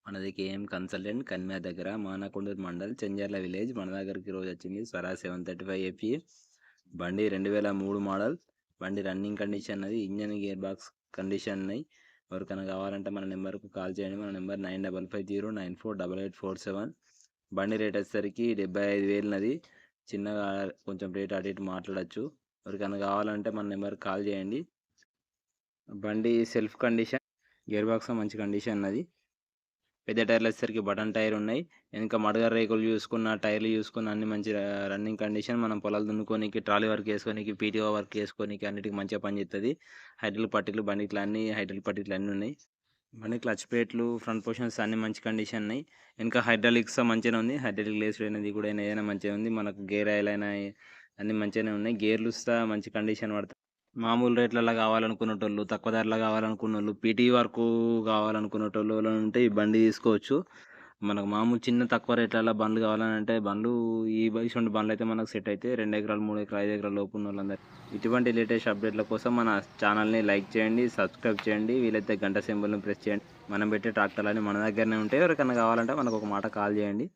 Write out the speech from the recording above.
మనది KM consultant కన్మ్యా దగ్గర Manakondur mandal చెంజర్ల village. మన దగ్గరికి రోజు వచ్చింది స్వరా 735 ఏపీ బండి 2003 మోడల్. బండి రన్నింగ్ కండిషన్ అన్నది, ఇంజన్ గేర్ బాక్స్ కండిషన్ ఉన్నాయి. ఎవరికైనా కావాలంటే మన నెంబర్కు కాల్ చేయండి. మన నెంబర్ 9550948847. బండి రేట్ వచ్చేసరికి 75,000 చిన్నగా కొంచెం రేట్ అటు ఇటు మాట్లాడచ్చు. ఎవరికైనా కావాలంటే మన నెంబర్కి కాల్ చేయండి. బండి సెల్ఫ్ కండిషన్, గేర్ బాక్స్ మంచి కండిషన్ ఉన్నది. పెద్ద టైర్లు వచ్చేసరికి బటన్ టైర్ ఉన్నాయి. వెనక మడగర్ రేకులు చూసుకున్న, టైర్లు చూసుకున్న అన్ని మంచి రన్నింగ్ కండిషన్. మనం పొలాలు దున్నుకోనికి, ట్రాలీ వర్క్ వేసుకోనికి, పీటీఓ వర్క్ వేసుకోనికి అన్నిటికీ మంచిగా పనిచేస్తుంది. హైడ్రల్ పట్టీలు బండికి అన్ని హైడ్రల్ పట్టీలు అన్నీ ఉన్నాయి. బండి క్లచ్ ప్లేట్లు, ఫ్రంట్ పొజిషన్స్ అన్ని మంచి కండిషన్ ఉన్నాయి. ఇంకా హైడ్రాలిక్స్ మంచిగానే ఉంది. హైడ్రాలిక్ లేస్ అనేది కూడా ఏదైనా మంచిగా ఉంది. మనకు గేర్ ఆయిల్ అయినా అన్ని మంచిగానే ఉన్నాయి. గేర్లు మంచి కండిషన్ పడతాయి. మామూలు రేట్లలో కావాలనుకునేటోళ్ళు, తక్కువ ధరలో కావాలనుకున్నోళ్ళు, పీటీ వరకు కావాలనుకునేటోళ్ళు ఉంటే ఈ బండి తీసుకోవచ్చు. మనకు మామూలు చిన్న తక్కువ రేట్లలో బండ్లు కావాలంటే బండ్లు ఇటువంటి బండ్లు అయితే మనకు సెట్ అయితే 2 ఎకరాలు 3 ఎకరాలు 5 ఎకరాల లోపు ఉన్న వాళ్ళందరూ ఇటువంటి లేటెస్ట్ అప్డేట్ల కోసం మన ఛానల్ని లైక్ చేయండి, సబ్స్క్రైబ్ చేయండి. వీలైతే గంట సింబల్ని ప్రెస్ చేయండి. మనం పెట్టే ట్రాక్టర్లు అన్నీ మన దగ్గరనే ఉంటాయి. ఎవరికైనా కావాలంటే మనకు ఒక మాట కాల్ చేయండి.